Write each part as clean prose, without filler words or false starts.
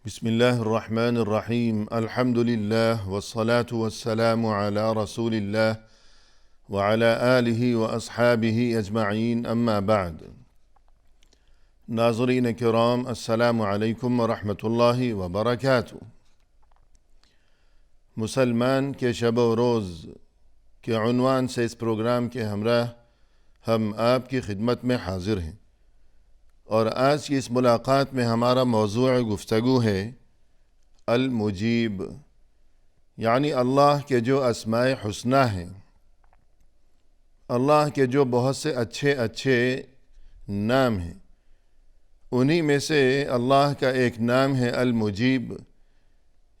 بسم الله الرحمن الرحيم الحمد لله والصلاة والسلام على رسول الله وعلى آله وأصحابه أجمعين أما بعد ناظرین کرام السلام علیکم ورحمۃ اللہ وبرکاتہ۔ مسلمان کے شب و روز کے عنوان سے اس پروگرام کے ہمراہ ہم آپ کی خدمت میں حاضر ہیں، اور آج کی اس ملاقات میں ہمارا موضوع گفتگو ہے المجیب، یعنی اللہ کے جو اسماء حسنی ہیں، اللہ کے جو بہت سے اچھے نام ہیں، انہی میں سے اللہ کا ایک نام ہے المجیب،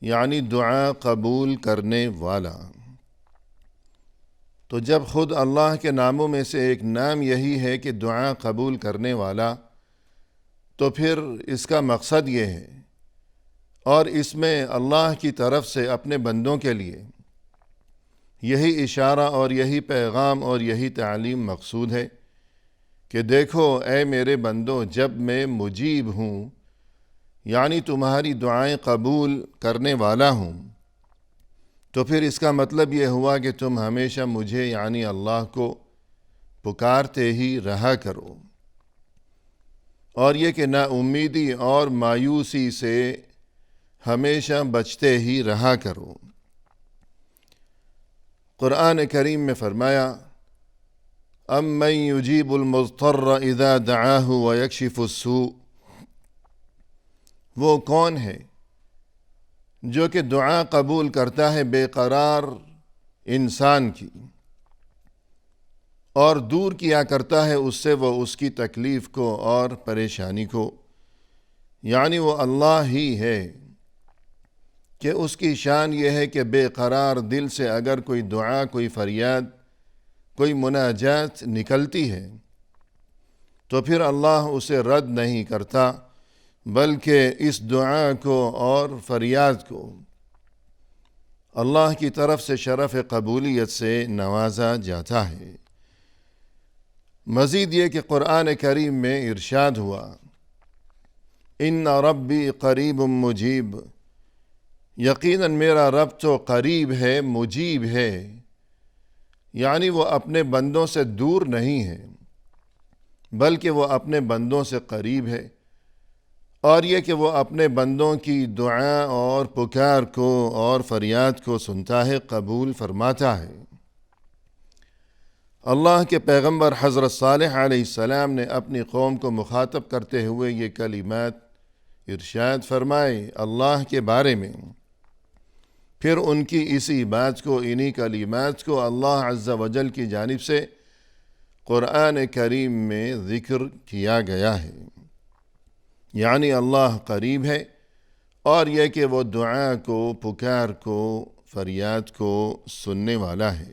یعنی دعا قبول کرنے والا۔ تو جب خود اللہ کے ناموں میں سے ایک نام یہی ہے کہ دعا قبول کرنے والا، تو پھر اس کا مقصد یہ ہے، اور اس میں اللہ کی طرف سے اپنے بندوں کے لیے یہی اشارہ اور یہی پیغام اور یہی تعلیم مقصود ہے کہ دیکھو اے میرے بندو، جب میں مجیب ہوں یعنی تمہاری دعائیں قبول کرنے والا ہوں، تو پھر اس کا مطلب یہ ہوا کہ تم ہمیشہ مجھے یعنی اللہ کو پکارتے ہی رہا کرو، اور یہ کہ نا امیدی اور مایوسی سے ہمیشہ بچتے ہی رہا کرو۔ قرآن کریم میں فرمایا امن یجیب المضطر اذا دعاہ ویکشف السوء، وہ کون ہے جو کہ دعا قبول کرتا ہے بے قرار انسان کی، اور دور کیا کرتا ہے اس سے وہ اس کی تکلیف کو اور پریشانی کو، یعنی وہ اللہ ہی ہے کہ اس کی شان یہ ہے کہ بے قرار دل سے اگر کوئی دعا، کوئی فریاد، کوئی مناجات نکلتی ہے تو پھر اللہ اسے رد نہیں کرتا، بلکہ اس دعا کو اور فریاد کو اللہ کی طرف سے شرف قبولیت سے نوازا جاتا ہے۔ مزید یہ کہ قرآن کریم میں ارشاد ہوا ان ربی قریب مجیب، یقیناً میرا رب تو قریب ہے، مجیب ہے، یعنی وہ اپنے بندوں سے دور نہیں ہے بلکہ وہ اپنے بندوں سے قریب ہے، اور یہ کہ وہ اپنے بندوں کی دعا اور پکار کو اور فریاد کو سنتا ہے، قبول فرماتا ہے۔ اللہ کے پیغمبر حضرت صالح علیہ السلام نے اپنی قوم کو مخاطب کرتے ہوئے یہ کلمات ارشاد فرمائے اللہ کے بارے میں، پھر ان کی اسی بات کو، انہی کلمات کو اللہ عز و جل کی جانب سے قرآن کریم میں ذکر کیا گیا ہے، یعنی اللہ قریب ہے، اور یہ کہ وہ دعا کو، پکار کو، فریاد کو سننے والا ہے۔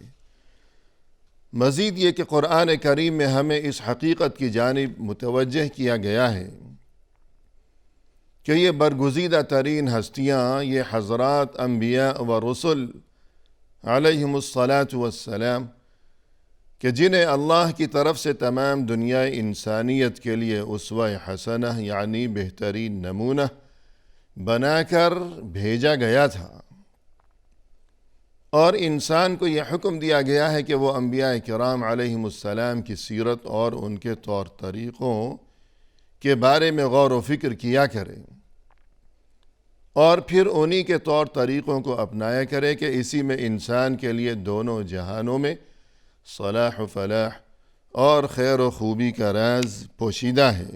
مزید یہ کہ قرآن کریم میں ہمیں اس حقیقت کی جانب متوجہ کیا گیا ہے کہ یہ برگزیدہ ترین ہستیاں، یہ حضرات انبیاء و رسل علیہم الصلاۃ والسلام، کہ جنہیں اللہ کی طرف سے تمام دنیا انسانیت کے لیے اسوہ حسنہ یعنی بہترین نمونہ بنا کر بھیجا گیا تھا، اور انسان کو یہ حکم دیا گیا ہے کہ وہ انبیاء کرام علیہم السلام کی سیرت اور ان کے طور طریقوں کے بارے میں غور و فکر کیا کرے، اور پھر انہی کے طور طریقوں کو اپنایا کرے کہ اسی میں انسان کے لیے دونوں جہانوں میں صلاح و فلاح اور خیر و خوبی کا راز پوشیدہ ہے۔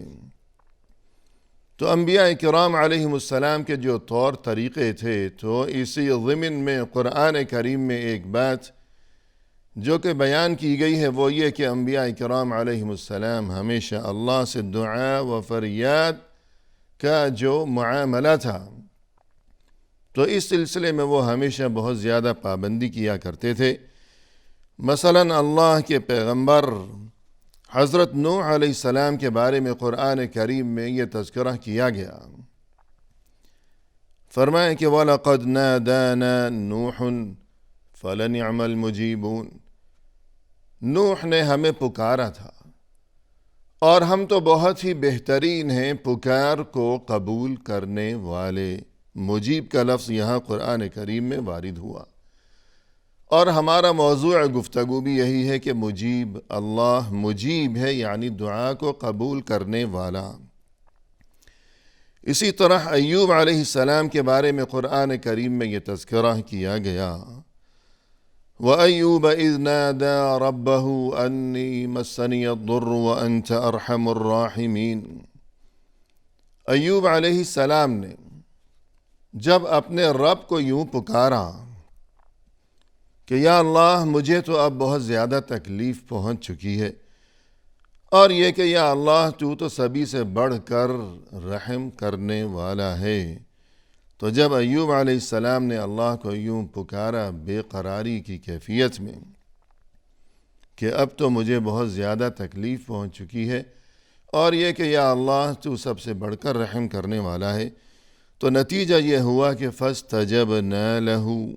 تو انبیاء کرام علیہم السلام کے جو طور طریقے تھے، تو اسی ضمن میں قرآن کریم میں ایک بات جو کہ بیان کی گئی ہے وہ یہ کہ انبیاء کرام علیہم السلام ہمیشہ اللہ سے دعا و فریاد کا جو معاملہ تھا، تو اس سلسلے میں وہ ہمیشہ بہت زیادہ پابندی کیا کرتے تھے۔ مثلاً اللہ کے پیغمبر حضرت نوح علیہ السلام کے بارے میں قرآن کریم میں یہ تذکرہ کیا گیا، فرمایا کہ وَلَقَدْ نَادَانَا نُوحٌ فَلَنِعْمَ الْمُجِيبُونَ، نوح نے ہمیں پکارا تھا اور ہم تو بہت ہی بہترین ہیں پکار کو قبول کرنے والے۔ مجیب کا لفظ یہاں قرآن کریم میں وارد ہوا، اور ہمارا موضوع گفتگو بھی یہی ہے کہ مجیب، اللہ مجیب ہے، یعنی دعا کو قبول کرنے والا۔ اسی طرح ایوب علیہ السلام کے بارے میں قرآن کریم میں یہ تذکرہ کیا گیا، وَأَيُّوبَ إِذْ نَادَى رَبَّهُ أَنِّي مَسَّنِيَ الضُّرُّ وَأَنْتَ أَرْحَمُ الرَّاحِمِينَ۔ ایوب علیہ السلام نے جب اپنے رب کو یوں پکارا کہ یا اللہ مجھے تو اب بہت زیادہ تکلیف پہنچ چکی ہے، اور یہ کہ یا اللہ تو تو سبھی سے بڑھ کر رحم کرنے والا ہے، تو جب ایوب علیہ السلام نے اللہ کو یوں پکارا بے قراری کی کیفیت میں کہ اب تو مجھے بہت زیادہ تکلیف پہنچ چکی ہے، اور یہ کہ یا اللہ تو سب سے بڑھ کر رحم کرنے والا ہے، تو نتیجہ یہ ہوا کہ فَاسْتَجَبْنَا لَهُ،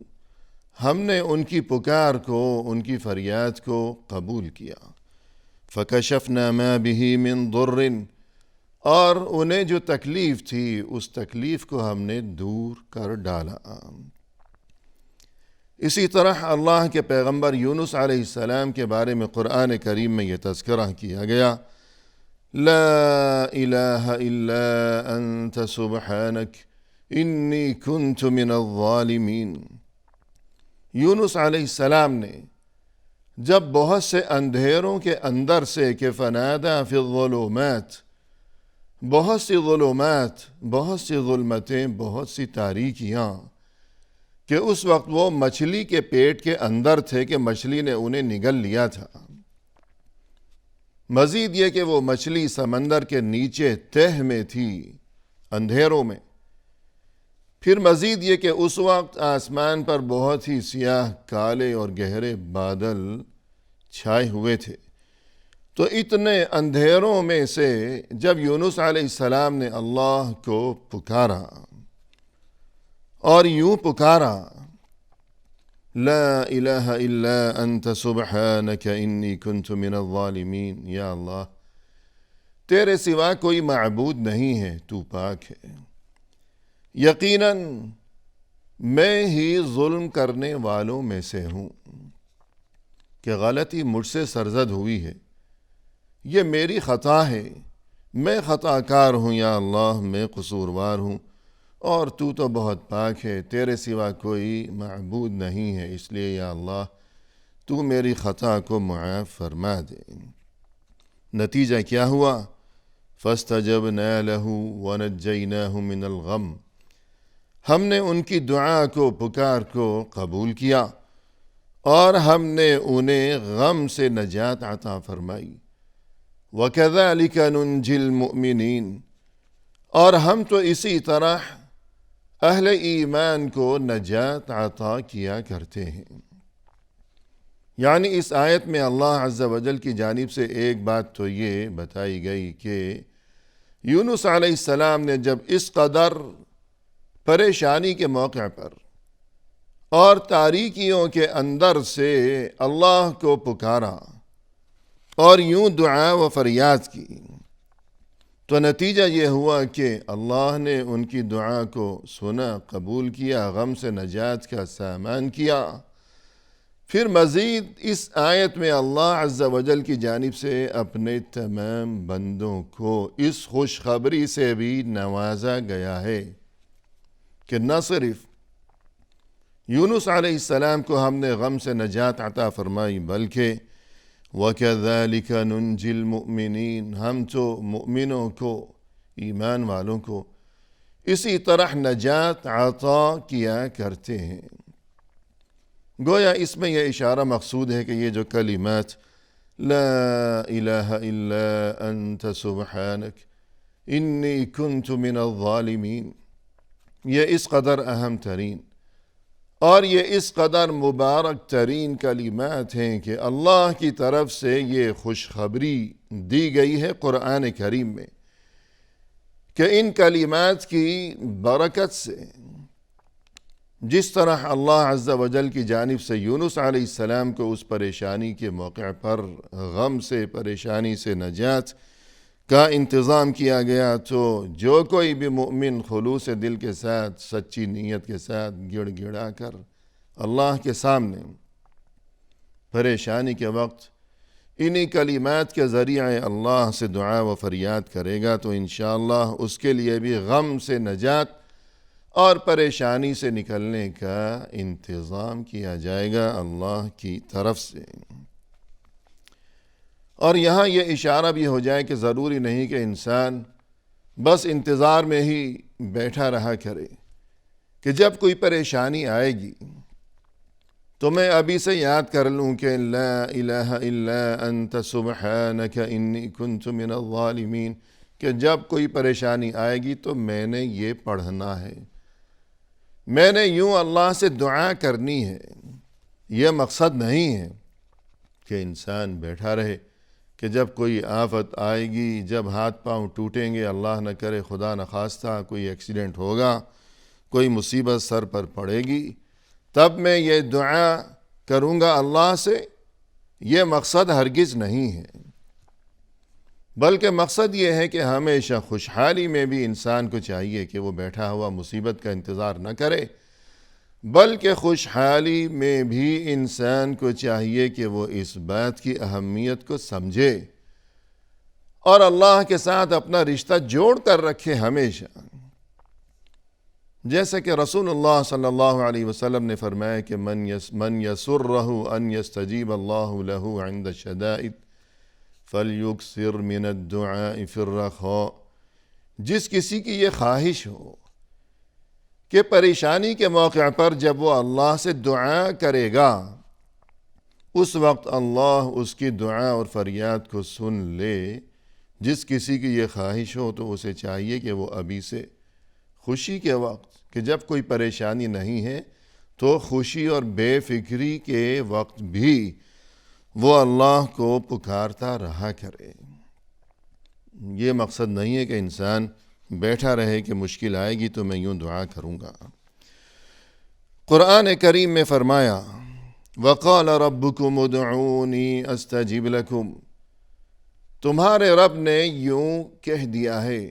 ہم نے ان کی پکار کو، ان کی فریاد کو قبول کیا۔ فَكَشَفْنَا مَا بِهِ مِن ضُرٍّ، اور انہیں جو تکلیف تھی اس تکلیف کو ہم نے دور کر ڈالا۔ اسی طرح اللہ کے پیغمبر یونس علیہ السلام کے بارے میں قرآن کریم میں یہ تذکرہ کیا گیا، لا الہ الا انت سبحانک انی کنت من الظالمین۔ یونس علیہ السلام نے جب بہت سے اندھیروں کے اندر سے کہ فنادا فی الظلمات، بہت سی ظلمات، بہت سی ظلمتیں، بہت سی تاریکیاں، کہ اس وقت وہ مچھلی کے پیٹ کے اندر تھے کہ مچھلی نے انہیں نگل لیا تھا۔ مزید یہ کہ وہ مچھلی سمندر کے نیچے تہ میں تھی، اندھیروں میں۔ پھر مزید یہ کہ اس وقت آسمان پر بہت ہی سیاہ کالے اور گہرے بادل چھائے ہوئے تھے۔ تو اتنے اندھیروں میں سے جب یونس علیہ السلام نے اللہ کو پکارا اور یوں پکارا، لا الہ الا انت سبحانک انی کنت من الظالمین، یا اللہ تیرے سوا کوئی معبود نہیں ہے، تو پاک ہے، یقیناً میں ہی ظلم کرنے والوں میں سے ہوں، کہ غلطی مجھ سے سرزد ہوئی ہے، یہ میری خطا ہے، میں خطا کار ہوں یا اللہ، میں قصوروار ہوں، اور تو بہت پاک ہے، تیرے سوا کوئی معبود نہیں ہے، اس لیے یا اللہ تو میری خطا کو معاف فرما دے۔ نتیجہ کیا ہوا؟ فَاسْتَجَبْنَا لَهُ وَنَجَّيْنَاهُ مِنَ الْغَمِّ، ہم نے ان کی دعا کو، پکار کو قبول کیا، اور ہم نے انہیں غم سے نجات عطا فرمائی۔ وَكَذَلِكَ نُنْجِي الْمُؤْمِنِينَ، اور ہم تو اسی طرح اہل ایمان کو نجات عطا کیا کرتے ہیں۔ یعنی اس آیت میں اللہ عز و جل کی جانب سے ایک بات تو یہ بتائی گئی کہ یونس علیہ السلام نے جب اس قدر پریشانی کے موقع پر اور تاریکیوں کے اندر سے اللہ کو پکارا اور یوں دعا و فریاد کی، تو نتیجہ یہ ہوا کہ اللہ نے ان کی دعا کو سنا، قبول کیا، غم سے نجات کا سامان کیا۔ پھر مزید اس آیت میں اللہ عز و جل کی جانب سے اپنے تمام بندوں کو اس خوشخبری سے بھی نوازا گیا ہے کہ نہ صرف یونس علیہ السلام کو ہم نے غم سے نجات عطا فرمائی، بلکہ وَكَذَلِكَ نُنْجِي الْمُؤْمِنِينَ، ہم تو مؤمنوں کو، ایمان والوں کو اسی طرح نجات عطا کیا کرتے ہیں۔ گویا اس میں یہ اشارہ مقصود ہے کہ یہ جو کلمات لا الہ الا انت سبحانک انی کنت من الظالمین، یہ اس قدر اہم ترین اور یہ اس قدر مبارک ترین کلمات ہیں کہ اللہ کی طرف سے یہ خوشخبری دی گئی ہے قرآن کریم میں کہ ان کلمات کی برکت سے جس طرح اللہ عز و جل کی جانب سے یونس علیہ السلام کو اس پریشانی کے موقع پر غم سے، پریشانی سے نجات کا انتظام کیا گیا، تو جو کوئی بھی مومن خلوص دل کے ساتھ، سچی نیت کے ساتھ گڑ گڑا کر اللہ کے سامنے پریشانی کے وقت انہی کلمات کے ذریعے اللہ سے دعا و فریاد کرے گا، تو انشاءاللہ اس کے لیے بھی غم سے نجات اور پریشانی سے نکلنے کا انتظام کیا جائے گا اللہ کی طرف سے۔ اور یہاں یہ اشارہ بھی ہو جائے کہ ضروری نہیں کہ انسان بس انتظار میں ہی بیٹھا رہا کرے کہ جب کوئی پریشانی آئے گی تو میں ابھی سے یاد کر لوں کہ لا الہ الا انت سبحانک انی کنت من الظالمین، کہ جب کوئی پریشانی آئے گی تو میں نے یہ پڑھنا ہے، میں نے یوں اللہ سے دعا کرنی ہے۔ یہ مقصد نہیں ہے کہ انسان بیٹھا رہے کہ جب کوئی آفت آئے گی، جب ہاتھ پاؤں ٹوٹیں گے، اللہ نہ کرے خدا نخواستہ کوئی ایکسیڈنٹ ہوگا، کوئی مصیبت سر پر پڑے گی، تب میں یہ دعا کروں گا اللہ سے۔ یہ مقصد ہرگز نہیں ہے، بلکہ مقصد یہ ہے کہ ہمیشہ خوشحالی میں بھی انسان کو چاہیے کہ وہ بیٹھا ہوا مصیبت کا انتظار نہ کرے، بلکہ خوشحالی میں بھی انسان کو چاہیے کہ وہ اس بات کی اہمیت کو سمجھے اور اللہ کے ساتھ اپنا رشتہ جوڑ کر رکھے ہمیشہ۔ جیسا کہ رسول اللہ صلی اللہ علیہ وسلم نے فرمایا کہ من یسرہ ان یستجیب اللہ لہ عند الشدائد فلیکثر من الدعاء فی الرخاء، جس کسی کی یہ خواہش ہو کہ پریشانی کے موقع پر جب وہ اللہ سے دعا کرے گا اس وقت اللہ اس کی دعا اور فریاد کو سن لے، جس کسی کی یہ خواہش ہو تو اسے چاہیے کہ وہ ابھی سے خوشی کے وقت، کہ جب کوئی پریشانی نہیں ہے تو خوشی اور بے فکری کے وقت بھی وہ اللہ کو پکارتا رہا کرے۔ یہ مقصد نہیں ہے کہ انسان بیٹھا رہے کہ مشکل آئے گی تو میں یوں دعا کروں گا۔ قرآن کریم میں فرمایا وَقَالَ رَبُّكُمُ ادْعُونِي أَسْتَجِبْ لَكُمْ، تمہارے رب نے یوں کہہ دیا ہے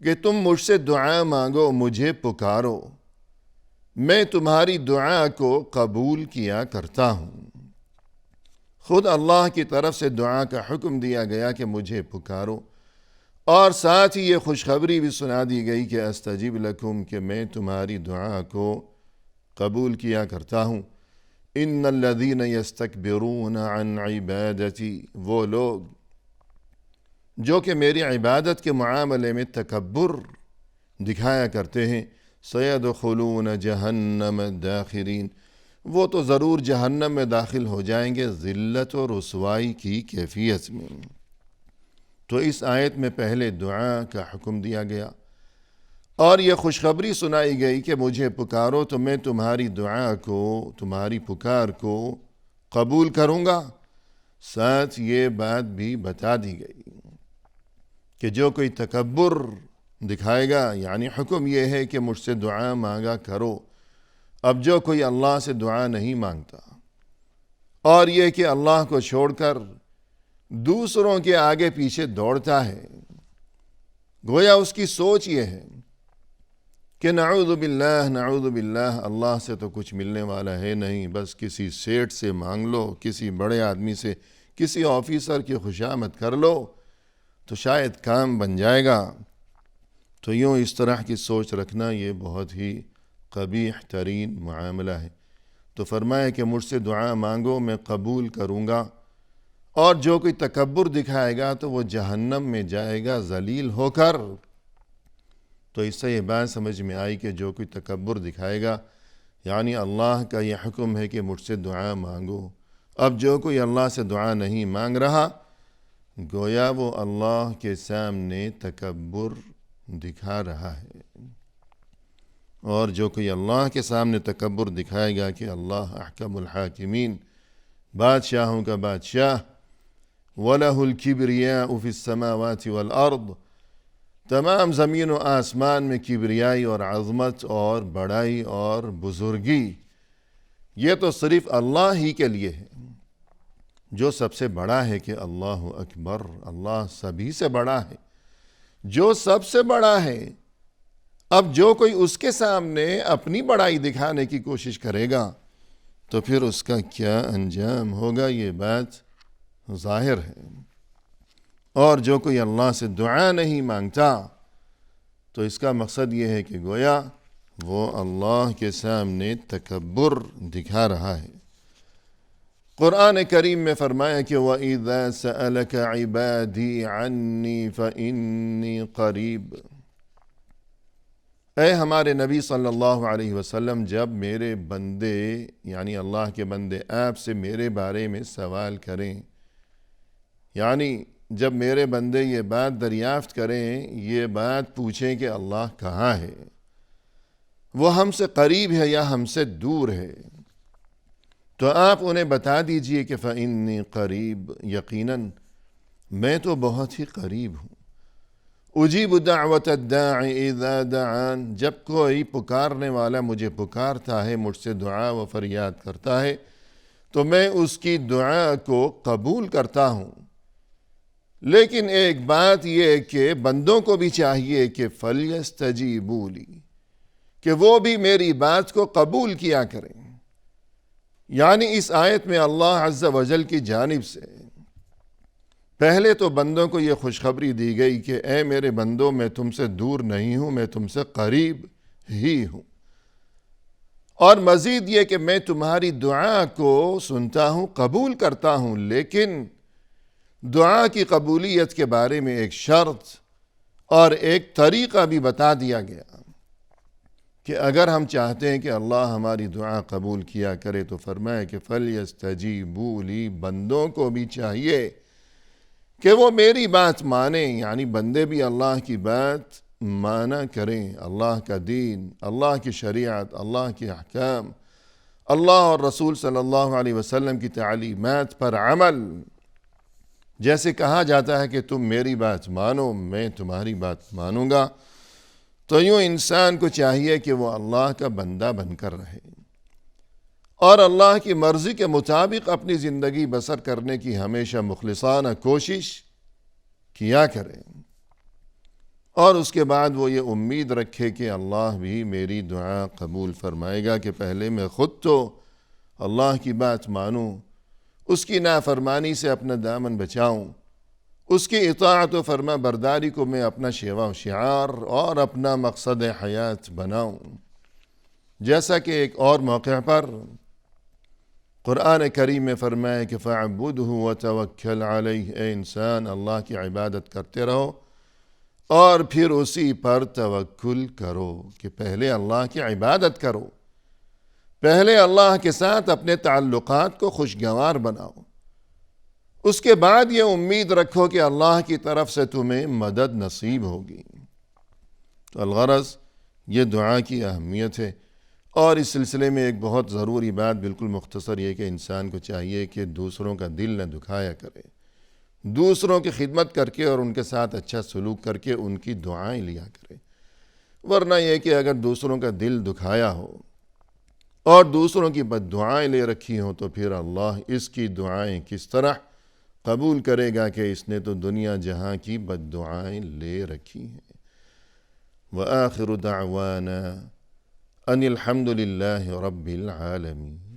کہ تم مجھ سے دعا مانگو، مجھے پکارو، میں تمہاری دعا کو قبول کیا کرتا ہوں۔ خود اللہ کی طرف سے دعا کا حکم دیا گیا کہ مجھے پکارو، اور ساتھ ہی یہ خوشخبری بھی سنا دی گئی کہ استجیب لکم، کہ میں تمہاری دعا کو قبول کیا کرتا ہوں۔ ان الذین یستکبرون عن عبادتی، وہ لوگ جو کہ میری عبادت کے معاملے میں تکبر دکھایا کرتے ہیں، سیدخلون جہنم داخرین، وہ تو ضرور جہنم میں داخل ہو جائیں گے ذلت و رسوائی کی کیفیت میں۔ تو اس آیت میں پہلے دعا کا حکم دیا گیا اور یہ خوشخبری سنائی گئی کہ مجھے پکارو تو میں تمہاری دعا کو، تمہاری پکار کو قبول کروں گا۔ ساتھ یہ بات بھی بتا دی گئی کہ جو کوئی تکبر دکھائے گا، یعنی حکم یہ ہے کہ مجھ سے دعا مانگا کرو، اب جو کوئی اللہ سے دعا نہیں مانگتا اور یہ کہ اللہ کو چھوڑ کر دوسروں کے آگے پیچھے دوڑتا ہے، گویا اس کی سوچ یہ ہے کہ نعوذ باللہ اللہ سے تو کچھ ملنے والا ہے نہیں، بس کسی سیٹ سے مانگ لو، کسی بڑے آدمی سے، کسی آفیسر کی خوشامد کر لو تو شاید کام بن جائے گا۔ تو یوں اس طرح کی سوچ رکھنا یہ بہت ہی قبیح ترین معاملہ ہے۔ تو فرمایا کہ مجھ سے دعا مانگو، میں قبول کروں گا، اور جو کوئی تکبر دکھائے گا تو وہ جہنم میں جائے گا ذلیل ہو کر۔ تو اس سے یہ بات سمجھ میں آئی کہ جو کوئی تکبر دکھائے گا، یعنی اللہ کا یہ حکم ہے کہ مجھ سے دعا مانگو، اب جو کوئی اللہ سے دعا نہیں مانگ رہا گویا وہ اللہ کے سامنے تکبر دکھا رہا ہے۔ اور جو کوئی اللہ کے سامنے تکبر دکھائے گا کہ اللہ احکم الحاکمین، بادشاہوں کا بادشاہ، وَلَهُ الْكِبْرِيَاءُ فِي السَّمَاوَاتِ وَالْأَرْضِ، تمام زمین و آسمان میں کبریائی اور عظمت اور بڑائی اور بزرگی یہ تو صرف اللہ ہی کے لیے ہے۔ جو سب سے بڑا ہے کہ اللہ اکبر، اللہ سبھی سے بڑا ہے، جو سب سے بڑا ہے۔ اب جو کوئی اس کے سامنے اپنی بڑائی دکھانے کی کوشش کرے گا تو پھر اس کا کیا انجام ہوگا، یہ بات ظاہر ہے۔ اور جو کوئی اللہ سے دعا نہیں مانگتا تو اس کا مقصد یہ ہے کہ گویا وہ اللہ کے سامنے تکبر دکھا رہا ہے۔ قرآن کریم میں فرمایا کہ وَإِذَا سَأَلَكَ عِبَادِي عَنِّي فَإِنِّي قَرِيب۔ اے ہمارے نبی صلی اللہ علیہ وسلم، جب میرے بندے یعنی اللہ کے بندے آپ سے میرے بارے میں سوال کریں، یعنی جب میرے بندے یہ بات دریافت کریں، یہ بات پوچھیں کہ اللہ کہاں ہے، وہ ہم سے قریب ہے یا ہم سے دور ہے، تو آپ انہیں بتا دیجئے کہ فَإِنِّي قریب، یقیناً میں تو بہت ہی قریب ہوں۔ اجیب دعوت الداع اذا دعان، جب کوئی پکارنے والا مجھے پکارتا ہے، مجھ سے دعا و فریاد کرتا ہے تو میں اس کی دعا کو قبول کرتا ہوں۔ لیکن ایک بات یہ کہ بندوں کو بھی چاہیے کہ فَلْيَسْتَجِيبُوا لِي، کہ وہ بھی میری بات کو قبول کیا کریں۔ یعنی اس آیت میں اللہ عز و جل کی جانب سے پہلے تو بندوں کو یہ خوشخبری دی گئی کہ اے میرے بندوں، میں تم سے دور نہیں ہوں، میں تم سے قریب ہی ہوں، اور مزید یہ کہ میں تمہاری دعا کو سنتا ہوں، قبول کرتا ہوں، لیکن دعا کی قبولیت کے بارے میں ایک شرط اور ایک طریقہ بھی بتا دیا گیا کہ اگر ہم چاہتے ہیں کہ اللہ ہماری دعا قبول کیا کرے تو فرمایا کہ فَلْيَسْتَجِيبُوا لِي، بندوں کو بھی چاہیے کہ وہ میری بات مانیں، یعنی بندے بھی اللہ کی بات مانا کریں، اللہ کا دین، اللہ کی شریعت، اللہ کے احکام، اللہ اور رسول صلی اللہ علیہ وسلم کی تعلیمات پر عمل۔ جیسے کہا جاتا ہے کہ تم میری بات مانو، میں تمہاری بات مانوں گا، تو یوں انسان کو چاہیے کہ وہ اللہ کا بندہ بن کر رہے اور اللہ کی مرضی کے مطابق اپنی زندگی بسر کرنے کی ہمیشہ مخلصانہ کوشش کیا کرے، اور اس کے بعد وہ یہ امید رکھے کہ اللہ بھی میری دعا قبول فرمائے گا، کہ پہلے میں خود تو اللہ کی بات مانوں، اس کی نافرمانی سے اپنا دامن بچاؤں، اس کی اطاعت و فرما برداری کو میں اپنا شیوا و شعار اور اپنا مقصد حیات بناؤں۔ جیسا کہ ایک اور موقع پر قرآن کریم میں فرمایا کہ فَاعْبُدْهُ وَتَوَكَّلْ عَلَيْهِ، اے انسان اللہ کی عبادت کرتے رہو اور پھر اسی پر توکل کرو، کہ پہلے اللہ کی عبادت کرو، پہلے اللہ کے ساتھ اپنے تعلقات کو خوشگوار بناؤ، اس کے بعد یہ امید رکھو کہ اللہ کی طرف سے تمہیں مدد نصیب ہوگی۔ تو الغرض یہ دعا کی اہمیت ہے، اور اس سلسلے میں ایک بہت ضروری بات بالکل مختصر یہ کہ انسان کو چاہیے کہ دوسروں کا دل نہ دکھایا کرے، دوسروں کی خدمت کر کے اور ان کے ساتھ اچھا سلوک کر کے ان کی دعائیں لیا کرے، ورنہ یہ کہ اگر دوسروں کا دل دکھایا ہو اور دوسروں کی بد دعائیں لے رکھی ہوں تو پھر اللہ اس کی دعائیں کس طرح قبول کرے گا کہ اس نے تو دنیا جہاں کی بد دعائیں لے رکھی ہیں۔ وآخر دعوانا ان الحمد للہ رب العالمین۔